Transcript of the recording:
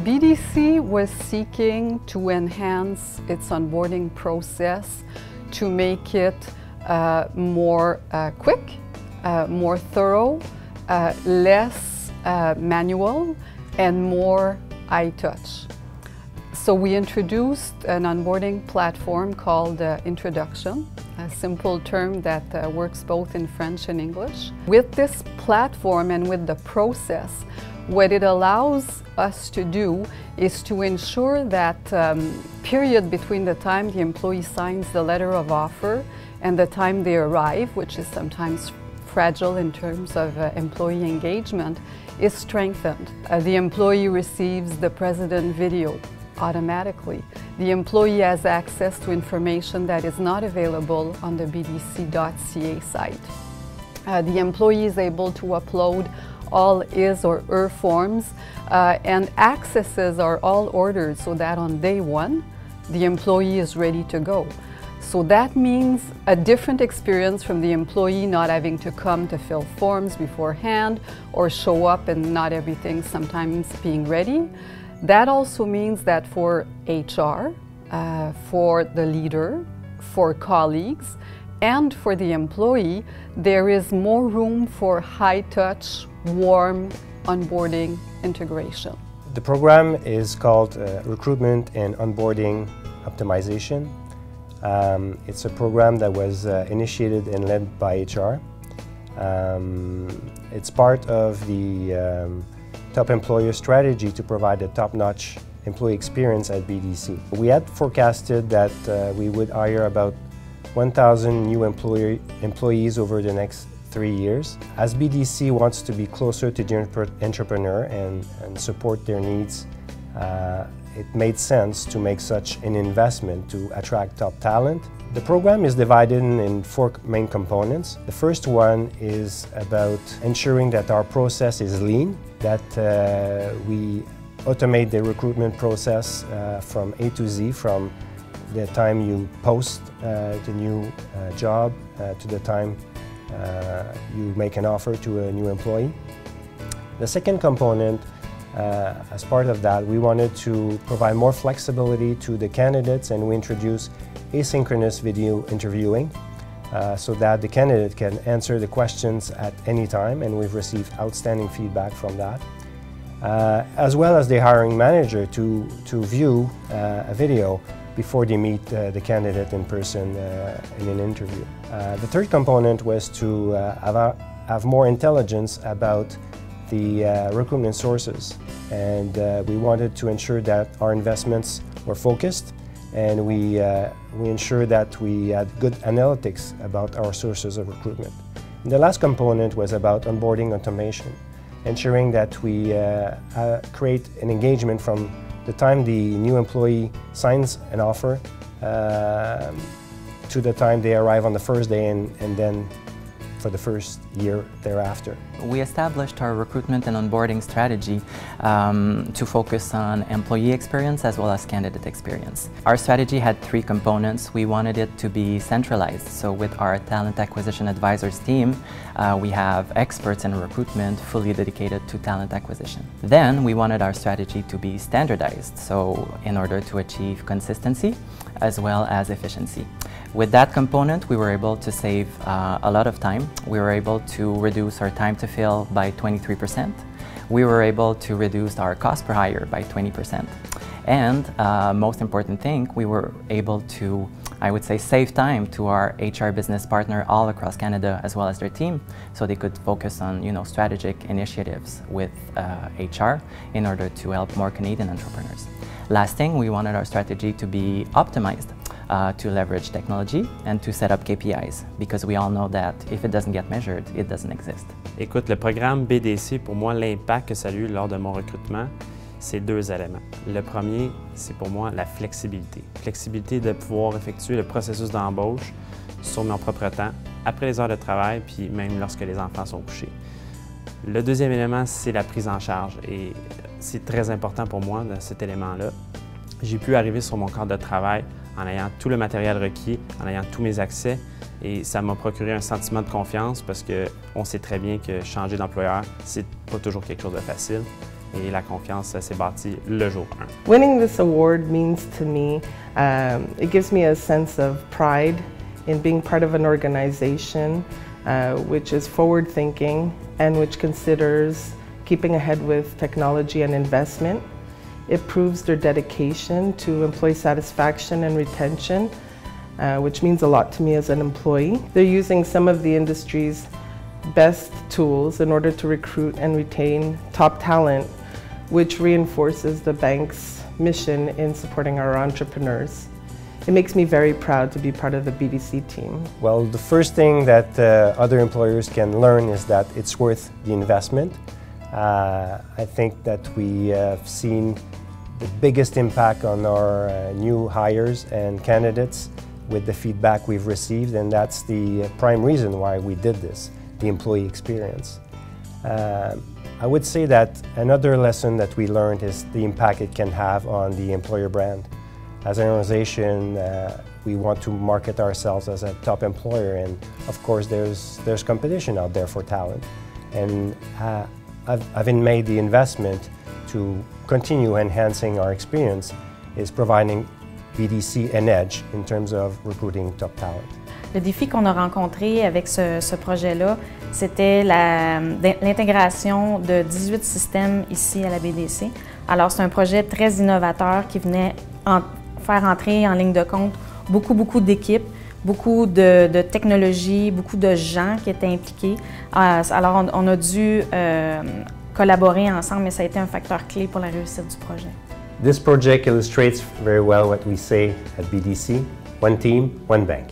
BDC was seeking to enhance its onboarding process to make it more quick, more thorough, less manual, and more high touch. So we introduced an onboarding platform called Introduction, a simple term that works both in French and English. With this platform and with the process, what it allows us to do is to ensure that period between the time the employee signs the letter of offer and the time they arrive, which is sometimes fragile in terms of employee engagement, is strengthened. The employee receives the president video automatically. The employee has access to information that is not available on the bdc.ca site. The employee is able to upload all his or her forms and accesses are all ordered so that on day one, the employee is ready to go. So that means a different experience from the employee not having to come to fill forms beforehand or show up and not everything sometimes being ready. That also means that for HR, for the leader, for colleagues, and for the employee, there is more room for high-touch, warm onboarding integration. The program is called Recruitment and Onboarding Optimization. It's a program that was initiated and led by HR. It's part of the Top Employer strategy to provide a top-notch employee experience at BDC. We had forecasted that we would hire about 1,000 new employees over the next 3 years. As BDC wants to be closer to the entrepreneur and support their needs, it made sense to make such an investment to attract top talent. The program is divided in 4 main components. The first one is about ensuring that our process is lean, that we automate the recruitment process from A to Z, from the time you post the new job to the time you make an offer to a new employee. The second component, as part of that, we wanted to provide more flexibility to the candidates, and we introduced asynchronous video interviewing so that the candidate can answer the questions at any time, and we've received outstanding feedback from that. As well as the hiring manager to view a video before they meet the candidate in person in an interview. The third component was to have more intelligence about the recruitment sources, and we wanted to ensure that our investments were focused, and we ensured that we had good analytics about our sources of recruitment. And the last component was about onboarding automation, ensuring that we create an engagement from the time the new employee signs an offer to the time they arrive on the first day and then for the first year thereafter. We established our recruitment and onboarding strategy to focus on employee experience as well as candidate experience. Our strategy had 3 components. We wanted it to be centralized, so with our talent acquisition advisors team, we have experts in recruitment fully dedicated to talent acquisition. Then we wanted our strategy to be standardized, so in order to achieve consistency as well as efficiency. With that component, we were able to save a lot of time. We were able to reduce our time to fill by 23%. We were able to reduce our cost per hire by 20%. And most important thing, we were able to, I would say, save time to our HR business partner all across Canada as well as their team, so they could focus on, strategic initiatives with HR in order to help more Canadian entrepreneurs. Last thing, we wanted our strategy to be optimized. To leverage technology and to set up KPIs, because we all know that if it doesn't get measured, it doesn't exist. Écoute, le programme BDC, pour moi, l'impact que ça a eu lors de mon recrutement, c'est 2 éléments. Le premier, c'est pour moi la flexibilité. Flexibilité de pouvoir effectuer le processus d'embauche sur mon propre temps, après les heures de travail, puis même lorsque les enfants sont couchés. Le deuxième élément, c'est la prise en charge, et c'est très important pour moi, dans cet élément-là. J'ai pu arriver sur mon cadre de travail en ayant tout le matériel requis, en ayant tous mes accès, et ça m'a procuré un sentiment de confiance parce qu'on sait très bien que changer d'employeur, c'est pas toujours quelque chose de facile. et la confiance s'est bâtie le jour 1. Winning this award means to me, it gives me a sense of pride in being part of an organization which is forward-thinking and which considers keeping ahead with technology and investment. It proves their dedication to employee satisfaction and retention, which means a lot to me as an employee. They're using some of the industry's best tools in order to recruit and retain top talent, which reinforces the bank's mission in supporting our entrepreneurs. It makes me very proud to be part of the BDC team. Well, the first thing that other employers can learn is that it's worth the investment. I think that we have seen the biggest impact on our new hires and candidates with the feedback we've received, and that's the prime reason why we did this, the employee experience. I would say that another lesson that we learned is the impact it can have on the employer brand. As an organization, we want to market ourselves as a top employer, and of course there's competition out there for talent. And having made the investment to continue enhancing our experience is providing BDC an edge in terms of recruiting top talent. Le défi qu'on a rencontré avec ce projet-là, c'était l'intégration de 18 systèmes ici à la BDC. Alors, c'est un projet très innovateur qui venait faire entrer en ligne de compte beaucoup d'équipes, beaucoup de technologies, beaucoup de gens qui étaient impliqués. Alors, on a dû collaborer ensemble, mais ça a été un facteur clé pour la réussite du projet. This project illustrates very well what we say at BDC, one team, one bank.